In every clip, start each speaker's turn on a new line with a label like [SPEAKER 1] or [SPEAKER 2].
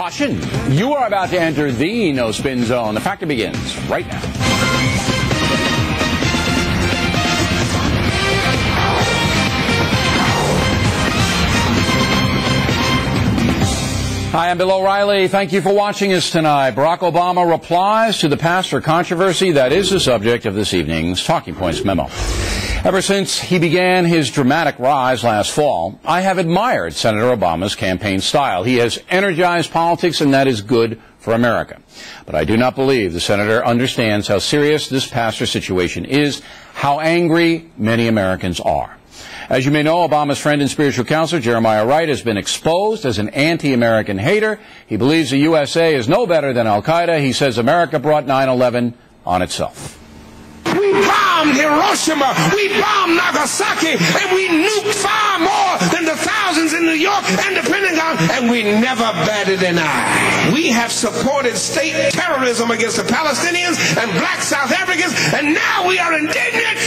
[SPEAKER 1] Caution, you are about to enter the no-spin zone. The factor begins right now. Hi, I'm Bill O'Reilly. Thank you for watching us tonight. Barack Obama replies to the pastor controversy that is the subject of this evening's Talking Points memo. Ever since he began his dramatic rise last fall, I have admired Senator Obama's campaign style. He has energized politics, and that is good for America. But I do not believe the senator understands how serious this pastor situation is, how angry many Americans are. As you may know, Obama's friend and spiritual counselor, Jeremiah Wright, has been exposed as an anti-American hater. He believes the USA is no better than al-Qaeda. He says America brought 9/11 on itself.
[SPEAKER 2] We bombed Hiroshima, we bombed Nagasaki, and we nuked far more than the thousands in New York and the Pentagon, and we never batted an eye. We have supported state terrorism against the Palestinians and black South Africans, and now we are indignant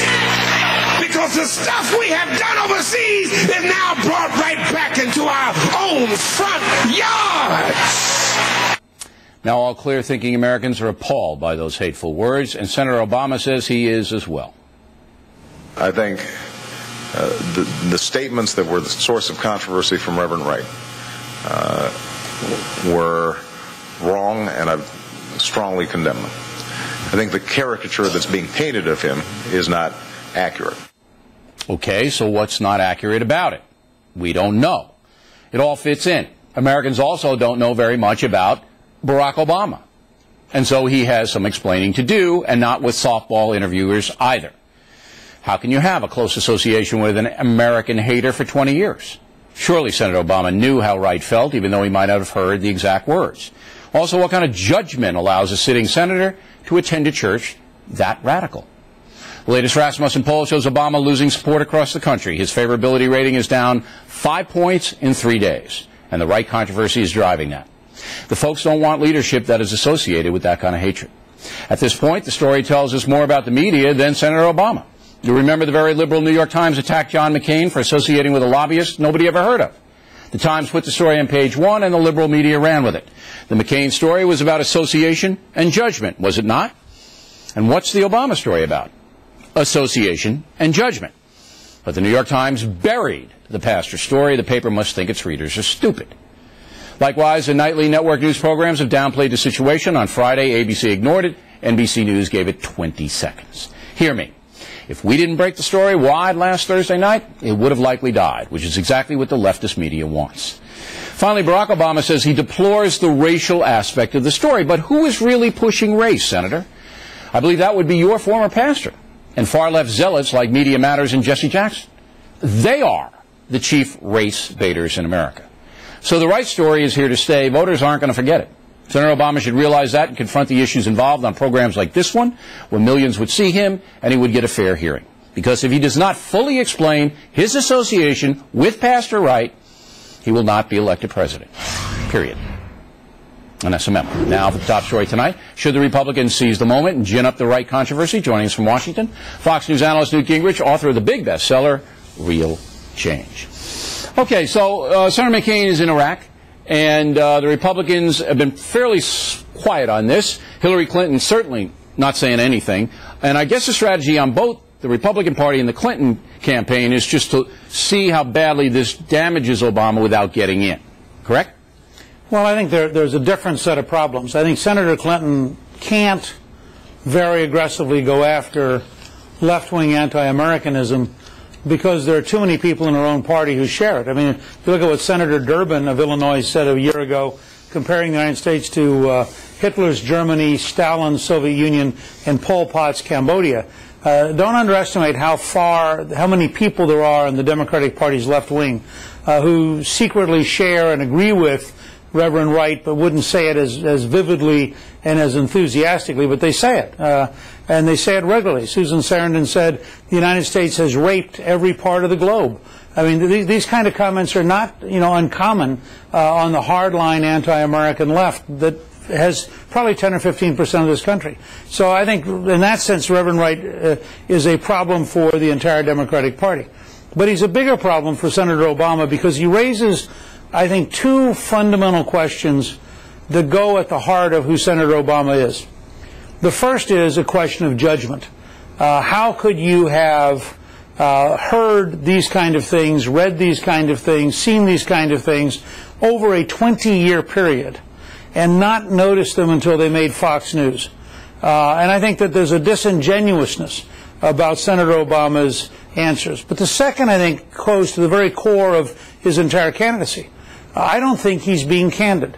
[SPEAKER 2] because the stuff we have done overseas is now brought right back into our own front yards.
[SPEAKER 1] Now, all clear-thinking Americans are appalled by those hateful words, and Senator Obama says he is as well.
[SPEAKER 3] I think the statements that were the source of controversy from Reverend Wright were wrong, and I strongly condemn them. I think the caricature that's being painted of him is not accurate.
[SPEAKER 1] Okay, so what's not accurate about it? We don't know. It all fits in. Americans also don't know very much about Barack Obama. And so he has some explaining to do, and not with softball interviewers either. How can you have a close association with an American hater for 20 years? Surely Senator Obama knew how Wright felt, even though he might not have heard the exact words. Also, what kind of judgment allows a sitting senator to attend a church that radical? The latest Rasmussen poll shows Obama losing support across the country. His favorability rating is down 5 points in 3 days, and the Wright controversy is driving that. The folks don't want leadership that is associated with that kind of hatred. At this point, the story tells us more about the media than Senator Obama. You remember the very liberal New York Times attacked John McCain for associating with a lobbyist nobody ever heard of. The Times put the story on page 1, and the liberal media ran with it. The McCain story was about association and judgment, was it not? And what's the Obama story about? Association and judgment. But the New York Times buried the pastor story. The paper must think its readers are stupid. Likewise, the nightly network news programs have downplayed the situation. On Friday, ABC ignored it. NBC News gave it 20 seconds. Hear me. If we didn't break the story wide last Thursday night, it would have likely died, which is exactly what the leftist media wants. Finally, Barack Obama says he deplores the racial aspect of the story. But who is really pushing race, Senator? I believe that would be your former pastor and far-left zealots like Media Matters and Jesse Jackson. They are the chief race baiters in America. So the right story is here to stay. Voters aren't going to forget it. Senator Obama should realize that and confront the issues involved on programs like this one, where millions would see him and he would get a fair hearing. Because if he does not fully explain his association with Pastor Wright, he will not be elected president. Period. And that's a memo. Now for the top story tonight. Should the Republicans seize the moment and gin up the Wright controversy? Joining us from Washington, Fox News analyst Newt Gingrich, author of the big bestseller, Real Change. Okay, so Senator McCain is in Iraq, and the Republicans have been fairly quiet on this. Hillary Clinton certainly not saying anything. And I guess the strategy on both the Republican Party and the Clinton campaign is just to see how badly this damages Obama without getting in. Correct?
[SPEAKER 4] Well, I think there's a different set of problems. I think Senator Clinton can't very aggressively go after left-wing anti-Americanism because there are too many people in her own party who share it. I mean, if you look at what Senator Durbin of Illinois said a year ago, comparing the United States to Hitler's Germany, Stalin's Soviet Union, and Pol Pot's Cambodia, don't underestimate how many people there are in the Democratic Party's left wing who secretly share and agree with Reverend Wright, but wouldn't say it as vividly and as enthusiastically, but they say it. And they say it regularly. Susan Sarandon said the United States has raped every part of the globe. I mean, these kind of comments are not, uncommon on the hardline anti-American left that has probably 10 or 15% of this country. So I think in that sense, Reverend Wright is a problem for the entire Democratic Party. But he's a bigger problem for Senator Obama because he raises, I think, two fundamental questions that go at the heart of who Senator Obama is. The first is a question of judgment. How could you have heard these kind of things, read these kind of things, seen these kind of things over a 20-year period and not notice them until they made Fox News? And I think that there's a disingenuousness about Senator Obama's answers. But the second, I think, goes to the very core of his entire candidacy. I don't think he's being candid.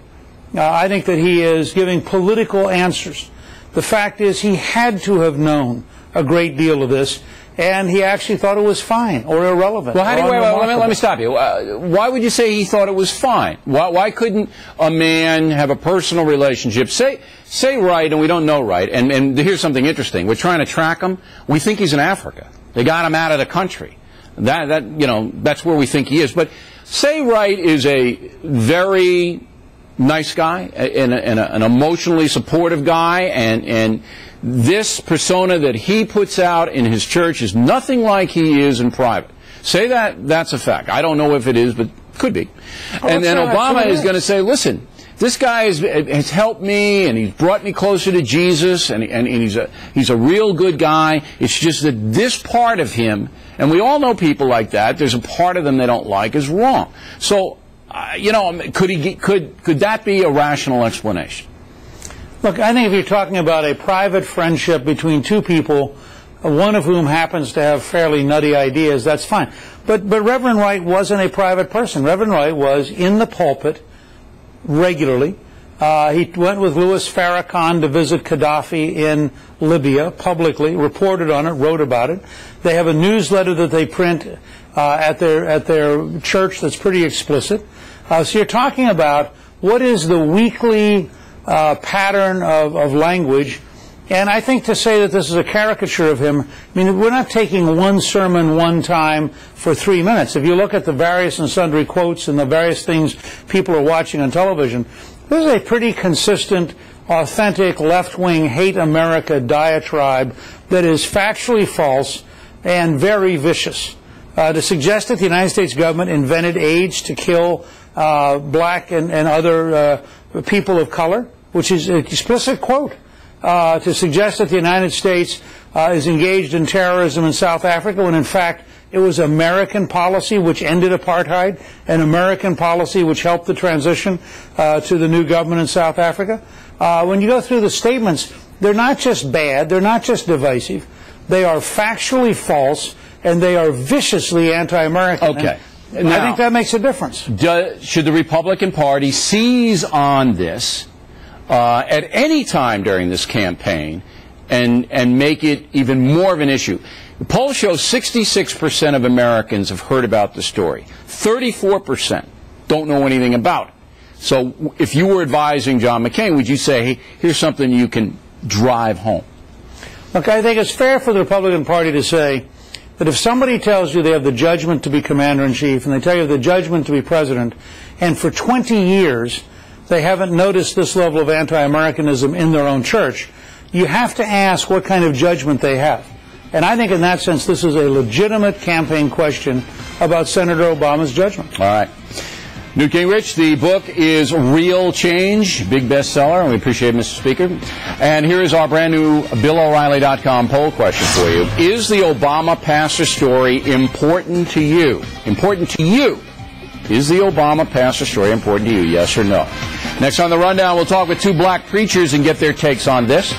[SPEAKER 4] I think that he is giving political answers. The fact is he had to have known a great deal of this, and he actually thought it was fine or irrelevant.
[SPEAKER 1] Well, how do you, let me stop you. Why would you say he thought it was fine? Why couldn't a man have a personal relationship? Say Wright, and we don't know Wright, and here's something interesting. We're trying to track him. We think he's in Africa. They got him out of the country. That's where we think he is. But say Wright is a very nice guy, and an emotionally supportive guy, and this persona that he puts out in his church is nothing like he is in private. Say that's a fact. I don't know if it is, but could be. And then Obama is going to say, listen, this guy has helped me, and he's brought me closer to Jesus, and he's a real good guy. It's just that this part of him, and we all know people like that, there's a part of them they don't like, is wrong. So, could that be a rational explanation?
[SPEAKER 4] Look, I think if you're talking about a private friendship between two people, one of whom happens to have fairly nutty ideas, that's fine. But Reverend Wright wasn't a private person. Reverend Wright was in the pulpit regularly. He went with Louis Farrakhan to visit Gaddafi in Libya publicly, reported on it, wrote about it. They have a newsletter that they print at their church that's pretty explicit. So you're talking about what is the weekly pattern of language. And I think to say that this is a caricature of him, I mean, we're not taking one sermon one time for 3 minutes. If you look at the various and sundry quotes and the various things people are watching on television, this is a pretty consistent, authentic, left-wing, hate America diatribe that is factually false and very vicious. To suggest that the United States government invented AIDS to kill black and other people of color, which is an explicit quote, to suggest that the United States is engaged in terrorism in South Africa, when in fact it was American policy which ended apartheid, an American policy which helped the transition to the new government in South Africa. When you go through the statements, they're not just bad, they're not just divisive, they are factually false, and they are viciously anti-American.
[SPEAKER 1] Okay.
[SPEAKER 4] And I think that makes a difference.
[SPEAKER 1] Should the Republican Party seize on this at any time during this campaign and make it even more of an issue? The poll shows 66% of Americans have heard about the story. 34% don't know anything about it. So if you were advising John McCain, would you say, hey, here's something you can drive home?
[SPEAKER 4] Look, I think it's fair for the Republican Party to say that if somebody tells you they have the judgment to be commander-in-chief and they tell you the judgment to be president, and for 20 years they haven't noticed this level of anti-Americanism in their own church, you have to ask what kind of judgment they have. And I think in that sense this is a legitimate campaign question about Senator Obama's judgment.
[SPEAKER 1] All right. Newt Gingrich, the book is Real Change, big bestseller, and we appreciate it, Mr. Speaker. And here is our brand new BillO'Reilly.com poll question for you. Is the Obama pastor story important to you? Important to you? Is the Obama pastor story important to you, yes or no? Next on The Rundown, we'll talk with two black preachers and get their takes on this.